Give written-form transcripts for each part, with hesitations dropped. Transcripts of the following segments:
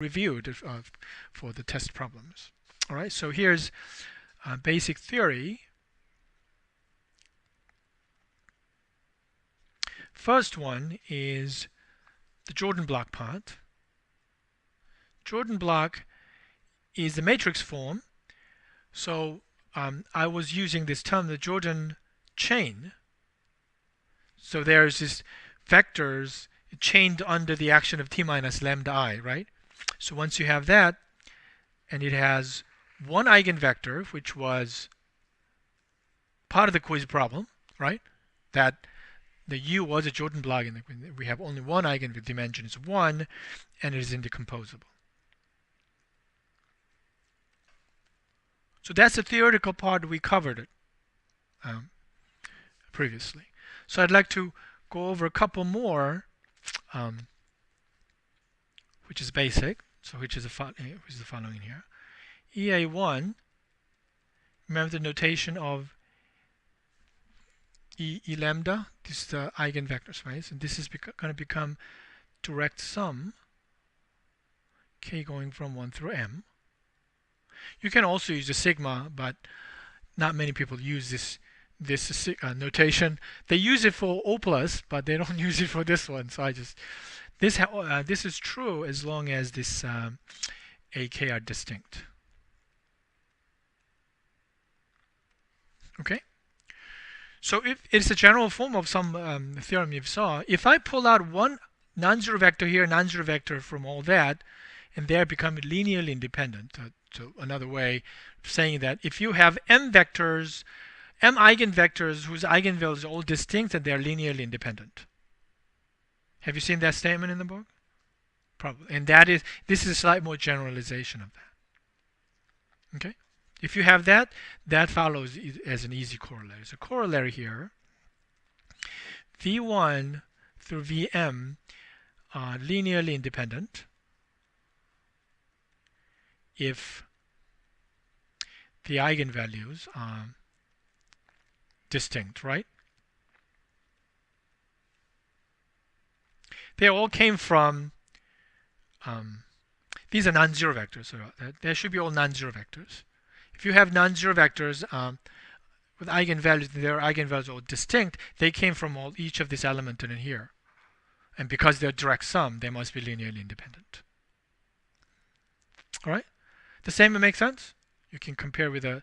reviewed for the test problems. All right, so here's basic theory. First one is the Jordan block part. Jordan block is the matrix form. So I was using this term, the Jordan chain. So there's this vectors chained under the action of t minus lambda I, right? So once you have that, and it has one eigenvector, which was part of the quiz problem, right? That the U was a Jordan block, and we have only one eigenvector, dimension is 1, and it is indecomposable. So that's the theoretical part. We covered it previously. So I'd like to go over a couple more, which is basic. So which is the following here. EA1, remember the notation of E lambda, this is the eigenvector space, and this is going to become direct sum, k going from 1 through m. You can also use the sigma, but not many people use this notation. They use it for O+, but they don't use it for this one. So I just this is true as long as this AK are distinct. Okay. So if it's a general form of some theorem you saw, if I pull out one non-zero vector here, non-zero vector from all that, and they become linearly independent. So another way of saying that if you have m vectors, m eigenvectors whose eigenvalues are all distinct and they are linearly independent. Have you seen that statement in the book? Probably. And this is a slight more generalization of that. Okay? If you have that, that follows as an easy corollary. So corollary here, V1 through Vm are linearly independent if the eigenvalues are distinct, right? They all came from, these are non-zero vectors, so there should be all non-zero vectors. If you have non-zero vectors with eigenvalues, their eigenvalues are all distinct, they came from each of these elements in here. And because they're direct sum, they must be linearly independent. All right? The same would make sense? You can compare with a...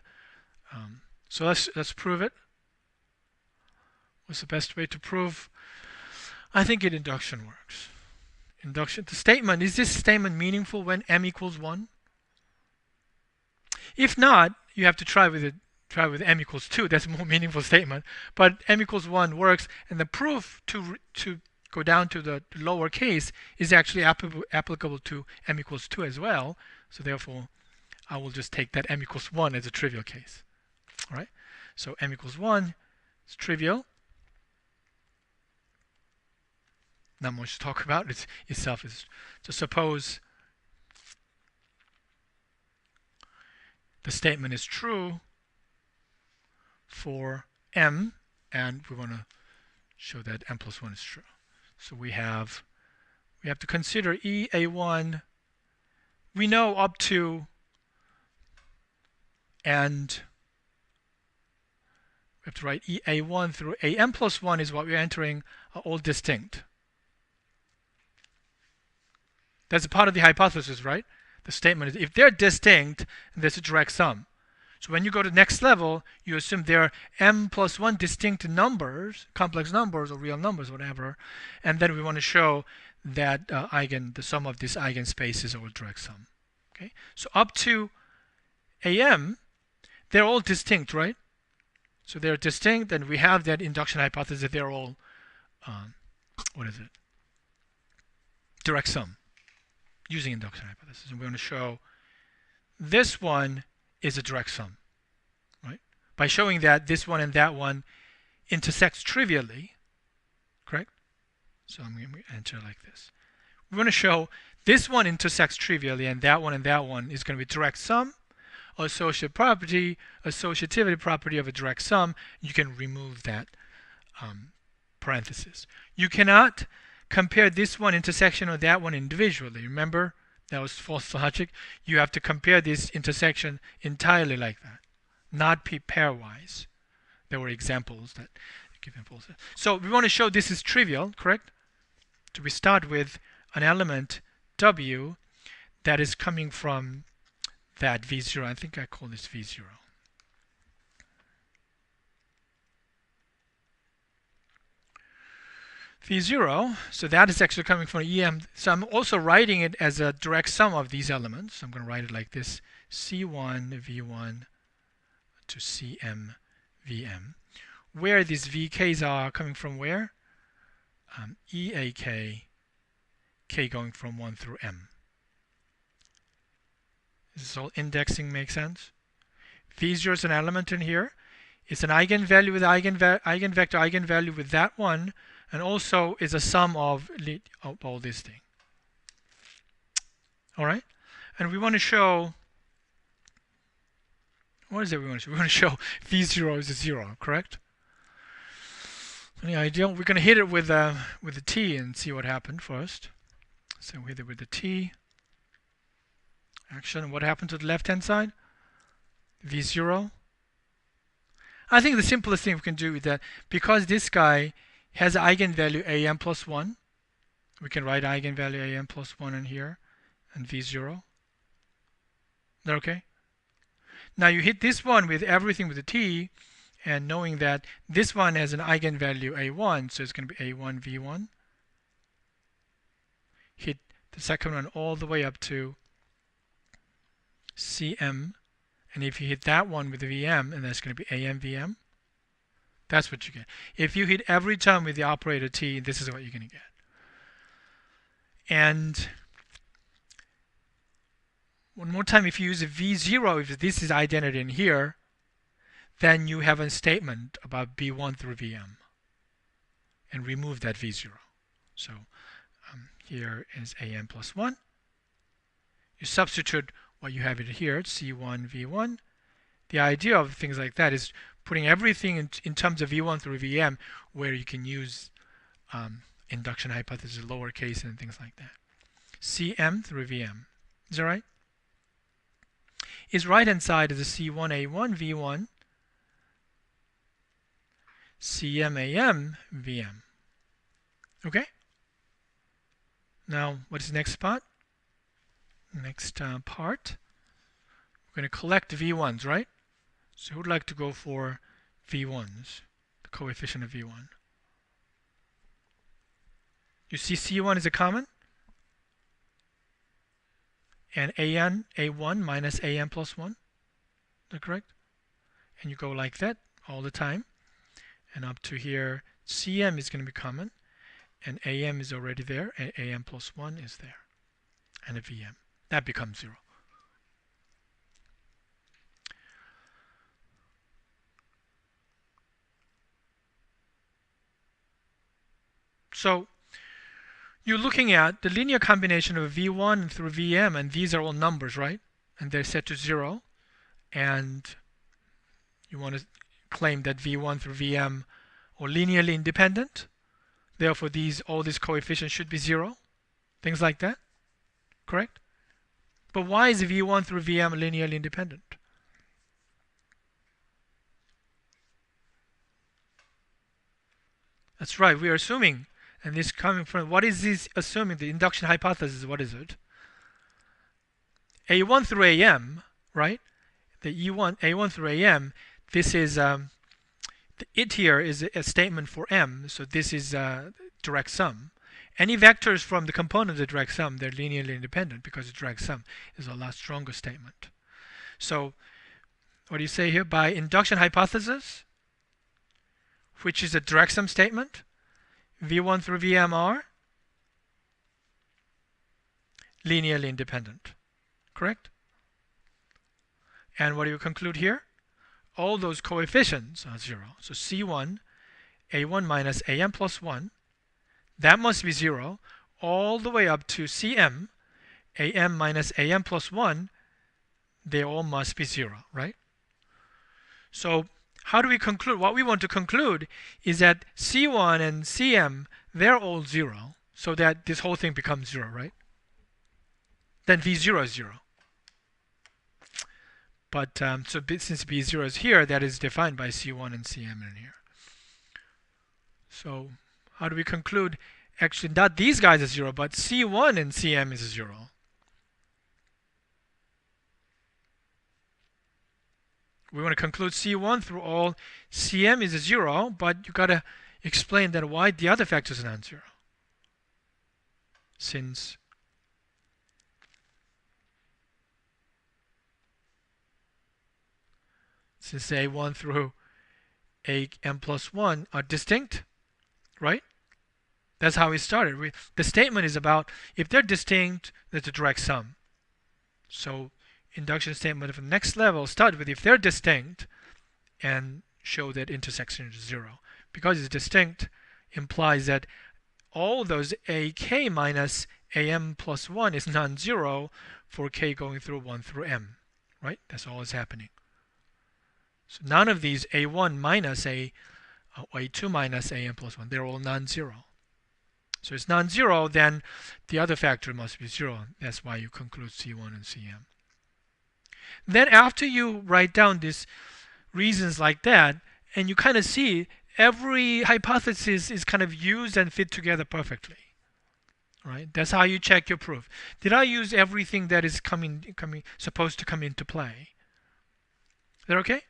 so let's prove it. What's the best way to prove? I think induction works. Induction, the statement, is this statement meaningful when m equals 1? If not, you have to try with m equals 2. That's a more meaningful statement. But m equals 1 works, and the proof to go down to the lower case is actually applicable to m equals 2 as well. So therefore, I will just take that m equals 1 as a trivial case. All right? So m equals 1 is trivial. Not much to talk about. It itself is. So suppose the statement is true for m, and we want to show that m plus 1 is true. So we have to consider EA1. We know up to, and we have to write EA1 through AM plus 1 is what we're entering are all distinct. That's a part of the hypothesis, right? The statement is if they're distinct, there's a direct sum. So when you go to the next level, you assume there are m plus 1 distinct numbers, complex numbers or real numbers, whatever, and then we want to show that the sum of these eigenspaces are all direct sum. Okay, so up to AM, they're all distinct, right? So they're distinct, and we have that induction hypothesis that they're all, direct sum, using induction hypothesis. And we're going to show this one is a direct sum, right? By showing that this one and that one intersects trivially, correct? So I'm going to enter like this. We're going to show this one intersects trivially, and that one is going to be direct sum, associativity property of a direct sum. You can remove that parenthesis. You cannot compare this one intersection with that one individually. Remember That was false logic. You have to compare this intersection entirely like that, not pairwise. There were examples that give false. So we want to show this is trivial, correct? So we start with an element W that is coming from that V0. I think I call this V0. V0, so that is actually coming from EM. So I'm also writing it as a direct sum of these elements. I'm going to write it like this: C1 V1 to CM VM, where these VKs are coming from where? EAK, K going from 1 through M. Does this all indexing make sense? V0 is an element in here. It's an eigenvalue with eigenvector, eigenvalue with that one, and also is a sum of all these things. All right? And we want to show, what is it we want to show? We want to show V0 is a 0, correct? Any idea? We're going to hit it with a T and see what happened first. So we hit it with the T. Action. What happened to the left-hand side? V0. I think the simplest thing we can do is that because this guy has an eigenvalue AM plus 1, we can write eigenvalue AM plus 1 in here and V0. Is that okay? Now you hit this one with everything with a T, and knowing that this one has an eigenvalue A1, so it's going to be A1 V1. Hit the second one all the way up to CM, and if you hit that one with the VM, and that's going to be AM VM. That's what you get. If you hit every term with the operator T, this is what you're going to get. And one more time, if you use a V0, if this is identity in here, then you have a statement about B1 through VM and remove that V0. So here is AM plus 1. You substitute what you have it here, C1 V1. The idea of things like that is putting everything in terms of V1 through VM, where you can use induction hypothesis, lowercase, and things like that. CM through VM. Is that right? Its right-hand side is a C1A1 V1, CMAM VM. Okay? Now, what is the next part? Next part, we're going to collect V1s, right? So who would like to go for V1s, the coefficient of V1? You see C1 is a common? And A1 minus AM plus 1. Is that correct? And you go like that all the time. And up to here, CM is going to be common. And AM is already there. And AM plus 1 is there. And a VM. That becomes 0. So you're looking at the linear combination of V1 through VM, and these are all numbers, right? And they're set to 0. And you want to claim that V1 through VM are linearly independent. Therefore, all these coefficients should be 0. Things like that. Correct? But why is V1 through VM linearly independent? That's right, we are assuming, and this coming from, what is this assuming? The induction hypothesis, what is it? A1 through AM, right? The A1 through AM, this is, it here is a statement for M, so this is a direct sum. Any vectors from the component of the direct sum, they're linearly independent because the direct sum is a lot stronger statement. So what do you say here? By induction hypothesis, which is a direct sum statement, V1 through VM are linearly independent. Correct? And what do you conclude here? All those coefficients are 0. So C1, A1 minus AM plus 1, that must be 0, all the way up to CM, AM minus AM plus 1, they all must be 0, right? So how do we conclude? What we want to conclude is that C1 and CM, they're all 0, so that this whole thing becomes 0, right? then V0 is 0. But so since B0 is here, that is defined by C1 and Cm in here. So how do we conclude? Actually, not these guys are 0, but C1 and Cm is 0. We want to conclude C1 through all Cm is 0, but you got to explain that why the other factors are non-zero. Since A1 through Am plus 1 are distinct, right? That's how we started. The statement is about if they're distinct, there's a direct sum. So induction statement of the next level start with if they're distinct and show that intersection is 0. Because it's distinct implies that all those AK minus Am plus 1 is non-zero for K going through 1 through M, right? That's all that's happening. So none of these A1 minus A2 minus Am plus 1, they're all non-zero. So it's non-zero, then the other factor must be 0. That's why you conclude C1 and Cm. Then after you write down these reasons like that, and you kind of see every hypothesis is kind of used and fit together perfectly. Right? That's how you check your proof. Did I use everything that is supposed to come into play? Is that okay?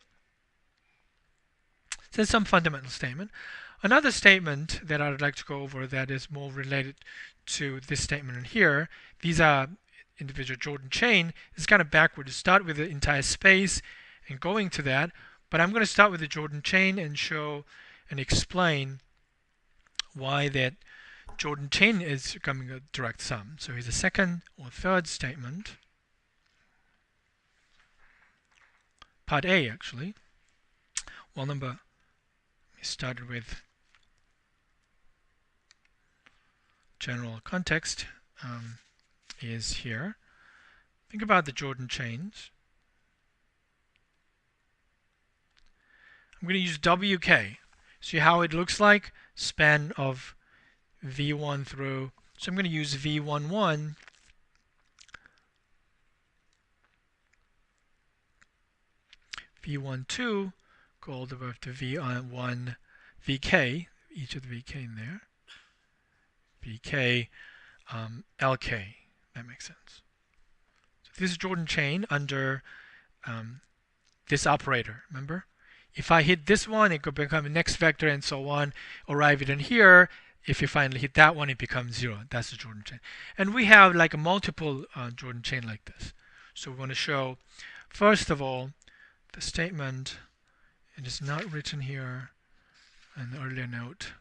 So that's some fundamental statement. Another statement that I'd like to go over that is more related to this statement in here. These are individual Jordan chain. It's kind of backward to start with the entire space and going to that. But I'm going to start with the Jordan chain and show and explain why that Jordan chain is becoming a direct sum. So here's a second or third statement. Part A, actually. We started with general context is here. Think about the Jordan chains. I'm going to use WK. See how it looks like? Span of V1 through. So I'm going to use V11. V12, go all the way up to V1, VK, each of the VK in there. VK, LK, that makes sense. So this is Jordan chain under this operator, remember? If I hit this one, it could become a next vector and so on, arrive it in here. If you finally hit that one, it becomes 0. That's the Jordan chain. And we have like a multiple Jordan chain like this. So we want to show, first of all, the statement, it is not written here, and the earlier note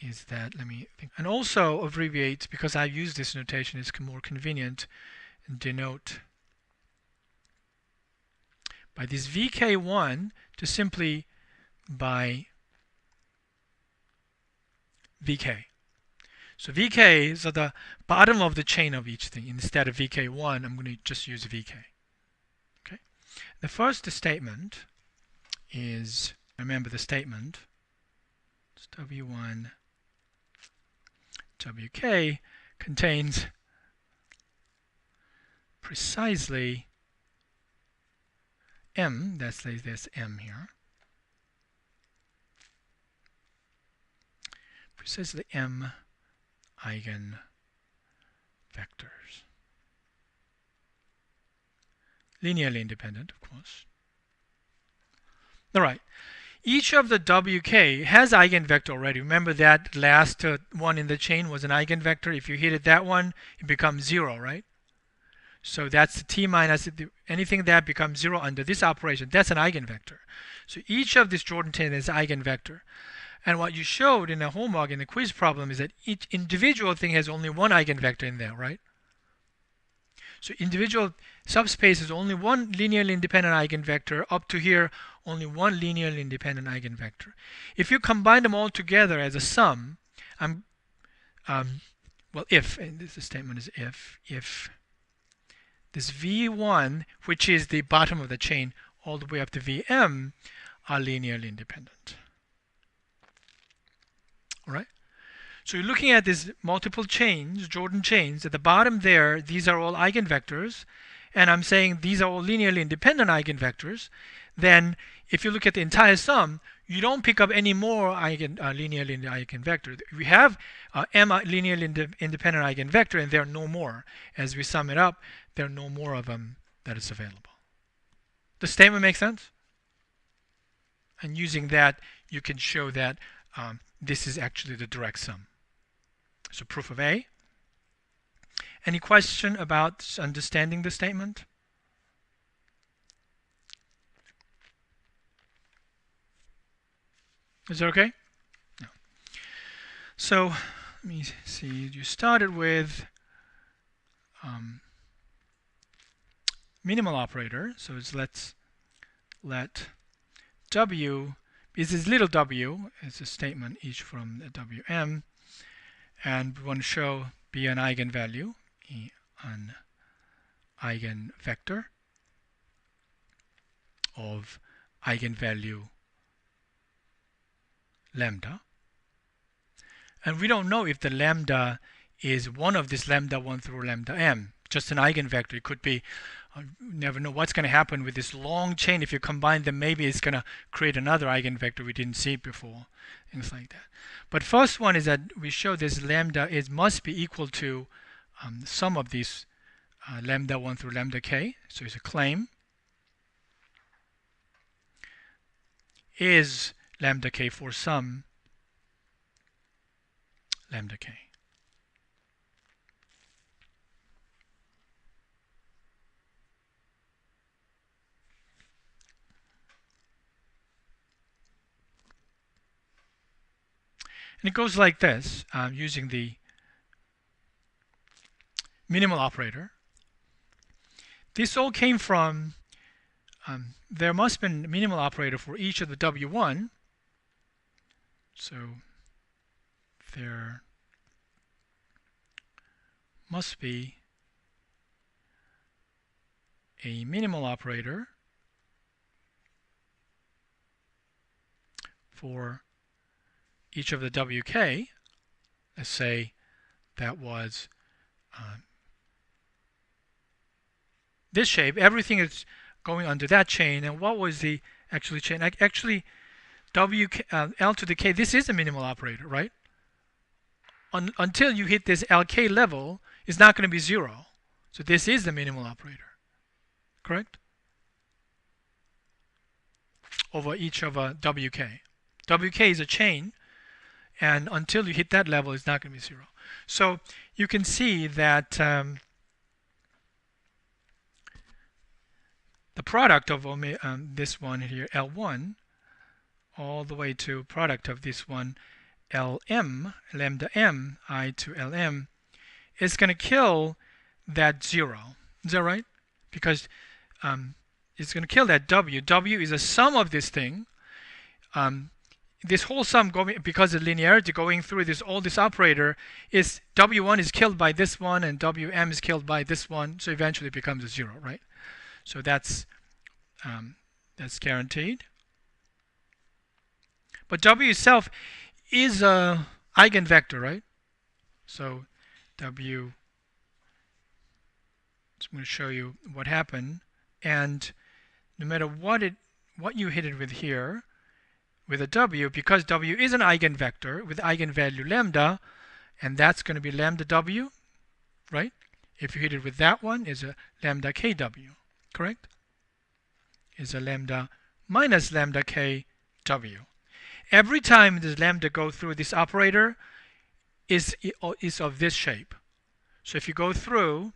is that, let me think, and also abbreviate, because I use this notation, it's more convenient, and denote by this VK1 to simply by VK. So VK is at the bottom of the chain of each thing. Instead of VK1, I'm going to just use VK. Okay. The first statement is, remember the statement, it's W1 WK contains precisely M, that's M here, precisely M eigenvectors. Linearly independent, of course. All right. Each of the WK has eigenvector already. Remember that last one in the chain was an eigenvector. If you hit it that one, it becomes 0, right? So that's the T minus anything that becomes 0 under this operation. That's an eigenvector. So each of these Jordan chain is an eigenvector. And what you showed in the homework in the quiz problem is that each individual thing has only one eigenvector in there, right? So individual subspace is only one linearly independent eigenvector. Up to here, only one linearly independent eigenvector. If you combine them all together as a sum, if, and this statement is if this V1, which is the bottom of the chain, all the way up to Vm, are linearly independent. All right? So you're looking at these multiple chains, Jordan chains. At the bottom there, these are all eigenvectors. And I'm saying these are all linearly independent eigenvectors. Then if you look at the entire sum, you don't pick up any more linearly eigenvector. We have m linearly independent eigenvector, and there are no more. As we sum it up, there are no more of them that is available. The statement makes sense? And using that, you can show that this is actually the direct sum. So proof of A. Any question about understanding the statement? Is that okay? No. So let me see. You started with minimal operator. So let's let W, this is little w, it's a statement each from the Wm, and we want to show be an eigenvalue, an eigenvector of eigenvalue lambda. And we don't know if the lambda is one of this lambda 1 through lambda m, just an eigenvector. It could be, never know what's going to happen with this long chain. If you combine them, maybe it's going to create another eigenvector we didn't see before, things like that. But first one is that we show this lambda must be equal to the sum of these lambda 1 through lambda k. So it's a claim. Is lambda k for some lambda k. And it goes like this, using the minimal operator. This all came from, there must have been a minimal operator for each of the W1. So there must be a minimal operator for each of the WK. Let's say that was this shape. Everything is going under that chain. And what was the actually chain? Actually, L to the K, this is a minimal operator, right? Until you hit this LK level, it's not going to be 0. So this is the minimal operator, correct? Over each of a WK. WK is a chain, and until you hit that level, it's not going to be 0. So you can see that the product of this one here, L1, all the way to product of this one, Lm, lambda m, I to Lm, is going to kill that 0. Is that right? Because it's going to kill that W. W is a sum of this thing. This whole sum, going because of linearity going through this, all this operator, is W1 is killed by this one, and Wm is killed by this one. So eventually it becomes a 0, right? So that's guaranteed. But W itself is a eigenvector, right? So W, so I'm going to show you what happened. And no matter what you hit it with here, with a W, because W is an eigenvector with eigenvalue lambda, and that's going to be lambda W, right? If you hit it with that one, is a lambda KW, correct? Is a lambda minus lambda KW. Every time this lambda go through this operator is of this shape. So if you go through,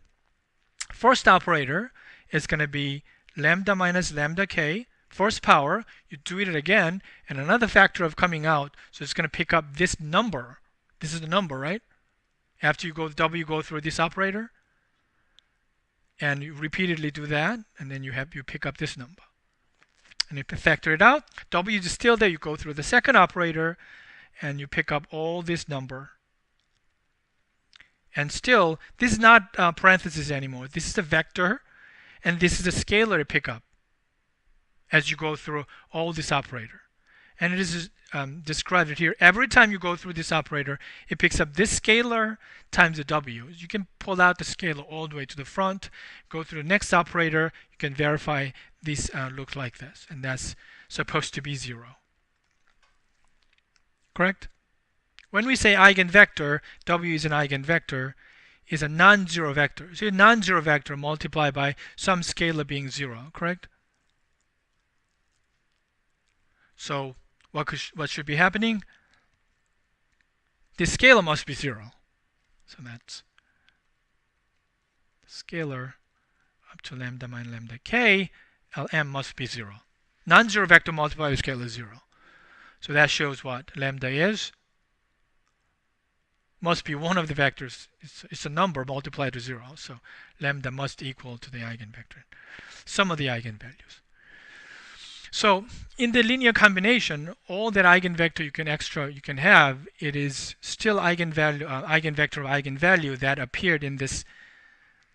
first operator is going to be lambda minus lambda k, first power, you do it again, and another factor of coming out, so it's going to pick up this number. This is the number, right? After you go W, go through this operator, and you repeatedly do that, and then you pick up this number. And if you factor it out, W is still there. You go through the second operator, and you pick up all this number. And still, this is not parentheses anymore. This is a vector, and this is a scalar to pick up as you go through all this operator. And it is described here. Every time you go through this operator, it picks up this scalar times the w. You can pull out the scalar all the way to the front, go through the next operator. You can verify this looks like this, and that's supposed to be 0. Correct? When we say eigenvector, w is an eigenvector, is a non-zero vector. So a non-zero vector multiplied by some scalar being 0, correct? So what should be happening? This scalar must be 0. So that's scalar up to lambda minus lambda k, Lm must be 0. Non-zero vector multiplied by scalar is 0. So that shows what lambda is. Must be one of the vectors. It's a number multiplied to 0. So lambda must equal to the eigenvector, sum of the eigenvalues. So in the linear combination, all that eigenvector you can have, it is still eigenvector of eigenvalue that appeared in this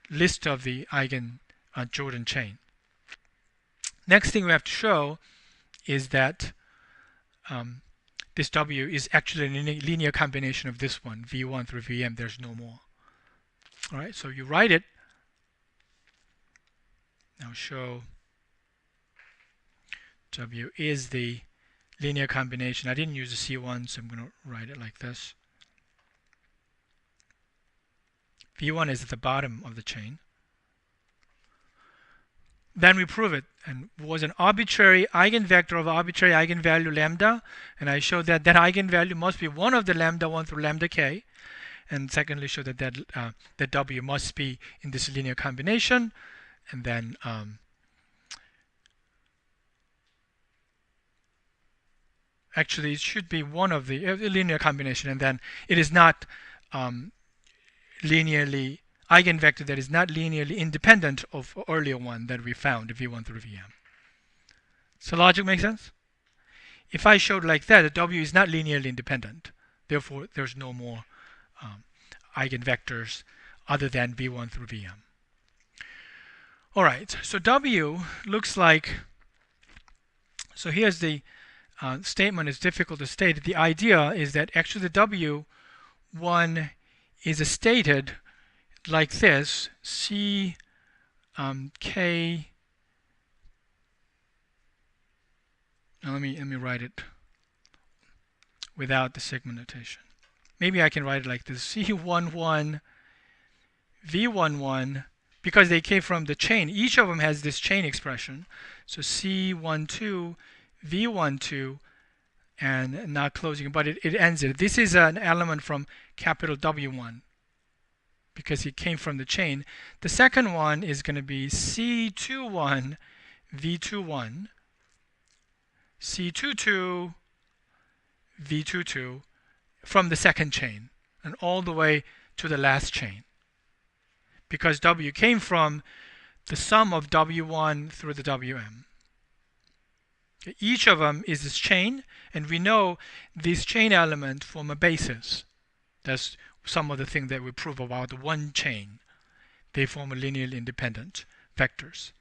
list of the Jordan chain. Next thing we have to show is that this W is actually a linear combination of this one, V1 through Vm. There's no more. All right, so you write it. Now show W is the linear combination. I didn't use the C1, so I'm going to write it like this. V1 is at the bottom of the chain. Then we prove it, and was an arbitrary eigenvector of arbitrary eigenvalue lambda, and I showed that that eigenvalue must be one of the lambda 1 through lambda k, and secondly showed that that W must be in this linear combination, and then actually it should be one of the linear combination, and then it is not linearly eigenvector that is not linearly independent of earlier one that we found, V1 through Vm. So logic makes sense? If I showed like that, the W is not linearly independent. Therefore, there's no more eigenvectors other than V1 through Vm. All right, so W looks like, so here's the statement. Is difficult to state. The idea is that actually the W1 is stated like this, C K. Now let me write it without the sigma notation. Maybe I can write it like this: C11 V11, because they came from the chain. Each of them has this chain expression. So C12 V12, and not closing, but it ends it. This is an element from capital W1, because it came from the chain. The second one is going to be C21 V21, C22 V22 from the second chain and all the way to the last chain, because W came from the sum of W1 through the Wm. Okay, each of them is this chain, and we know these chain elements form a basis. That's some of the things that we prove about the one chain. They form a linearly independent vectors.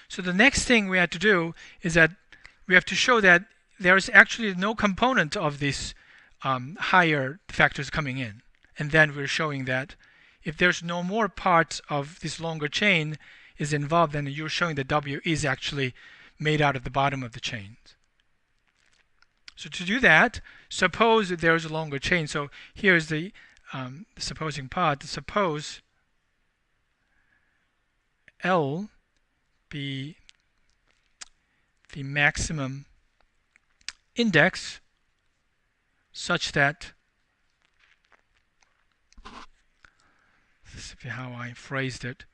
So the next thing we have to do is that we have to show that there is actually no component of these higher factors coming in. And then we're showing that if there's no more parts of this longer chain is involved, then you're showing that W is actually made out of the bottom of the chain. So to do that, suppose that there's a longer chain. So here's the supposing part. Suppose L be the maximum index such that, this is how I phrased it,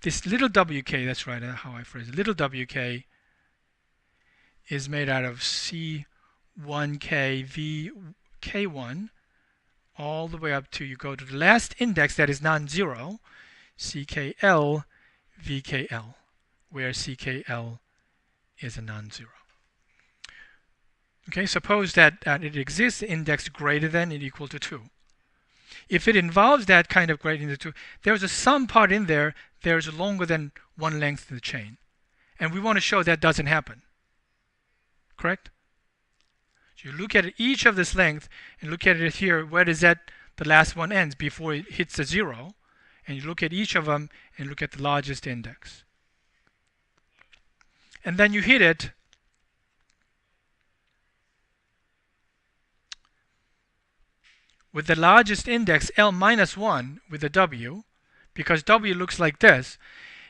this little wk, that's right, how I phrased it, little wk is made out of C1k vk1 all the way up to, you go to the last index that is non-zero, ckl vkl, where ckl is a non-zero. Okay, suppose that it exists index greater than or equal to 2. If it involves that kind of greater than 2, there's a some part in there, there's longer than one length in the chain. And we want to show that doesn't happen. correct? So you look at each of this length and look at it here. Where does that the last one ends before it hits the 0? And you look at each of them and look at the largest index. And then you hit it with the largest index L minus 1 with a W, because W looks like this.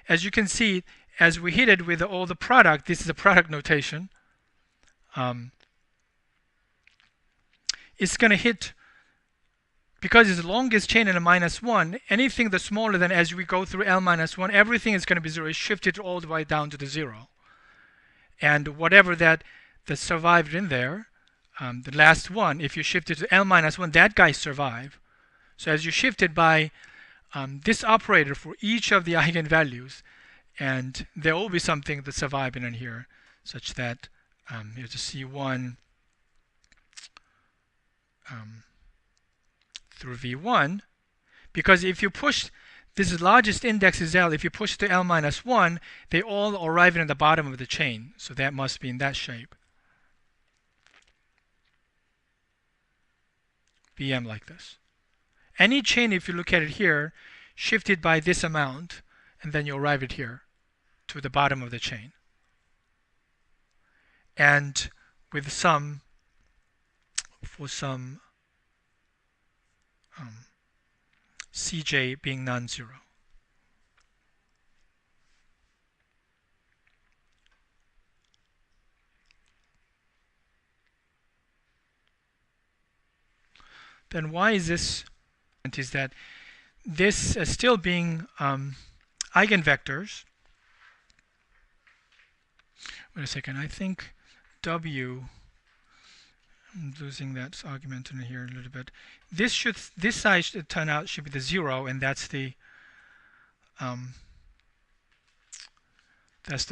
As you can see, as we hit it with all the product, this is a product notation. It's going to hit, because it's the longest chain in a minus 1, anything that's smaller than as we go through L minus 1, everything is going to be 0. It's shifted all the way down to the 0. And whatever that survived in there, the last one, if you shift it to L minus 1, that guy survived. So as you shift it by this operator for each of the eigenvalues, and there will be something that survived in here, such that here's a C1 through V1, because if you push, this is largest index is L, if you push to L minus 1, they all arrive in the bottom of the chain. So that must be in that shape. VM like this. Any chain, if you look at it here, shifted by this amount, and then you arrive at here to the bottom of the chain. And with some, for some Cj being non-zero. Then why is this? Is that this still being eigenvectors. Wait a second. I think W. I'm losing that argument in here a little bit. This side should turn out should be the 0, and that's the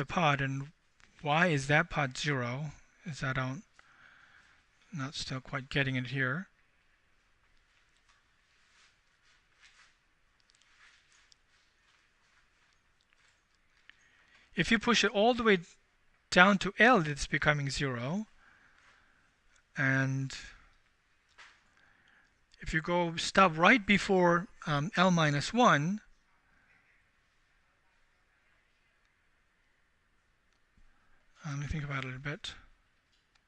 part. And why is that part 0? Is I don't not still quite getting it here. If you push it all the way down to L, it's becoming 0. And if you go stop right before L minus 1, let me think about it a little bit.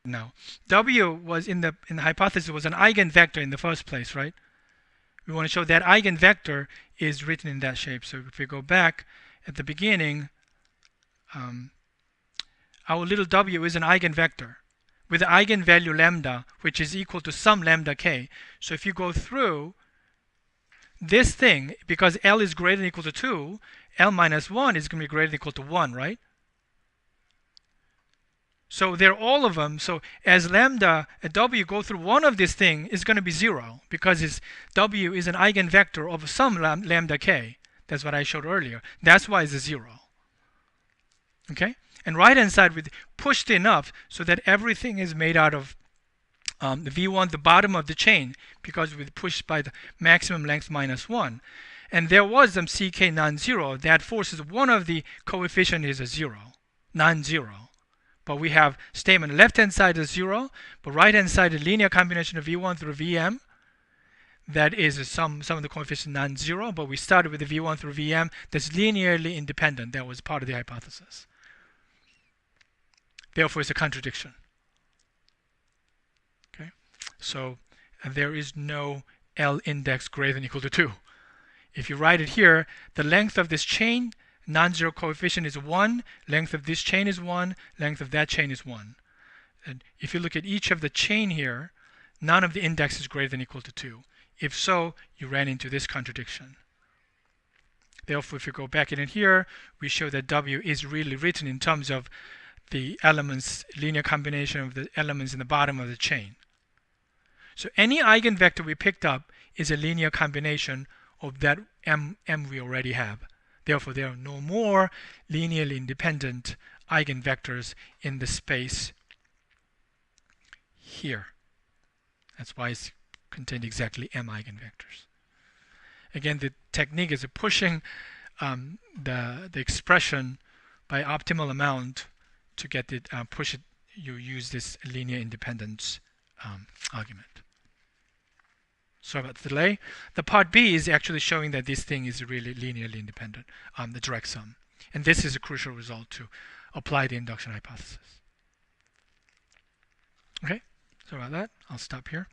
Now, W was in the hypothesis was an eigenvector in the first place, right? We want to show that eigenvector is written in that shape. So if we go back at the beginning, our little w is an eigenvector with the eigenvalue lambda, which is equal to some lambda k. So if you go through this thing, because L is greater than or equal to 2, L minus 1 is going to be greater than or equal to 1, right? So they're all of them. So as lambda at w go through one of this thing, is going to be 0, because w is an eigenvector of some lambda k. That's what I showed earlier. That's why it's a 0. Okay? And right-hand side, we pushed enough so that everything is made out of the V1, the bottom of the chain, because we pushed by the maximum length minus 1. And there was some ck non-zero. That forces one of the coefficient is a 0, non-zero. But we have statement left-hand side is 0, but right-hand side is linear combination of V1 through Vm. That is some of the coefficient non-zero, but we started with the V1 through Vm that's linearly independent. That was part of the hypothesis. Therefore, it's a contradiction. Okay, so there is no L index greater than or equal to 2. If you write it here, the length of this chain, non-zero coefficient is 1, length of this chain is 1, length of that chain is 1. And if you look at each of the chain here, none of the index is greater than or equal to 2. If so, you ran into this contradiction. Therefore, if you go back in here, we show that W is really written in terms of the elements, linear combination of the elements in the bottom of the chain. So any eigenvector we picked up is a linear combination of that m we already have. Therefore, there are no more linearly independent eigenvectors in the space here. That's why it's contained exactly m eigenvectors. Again, the technique is pushing the expression by optimal amount to get it push it you use this linear independence argument. Sorry about the delay. The part B is actually showing that this thing is really linearly independent, the direct sum. And this is a crucial result to apply the induction hypothesis. Okay, sorry about that. I'll stop here.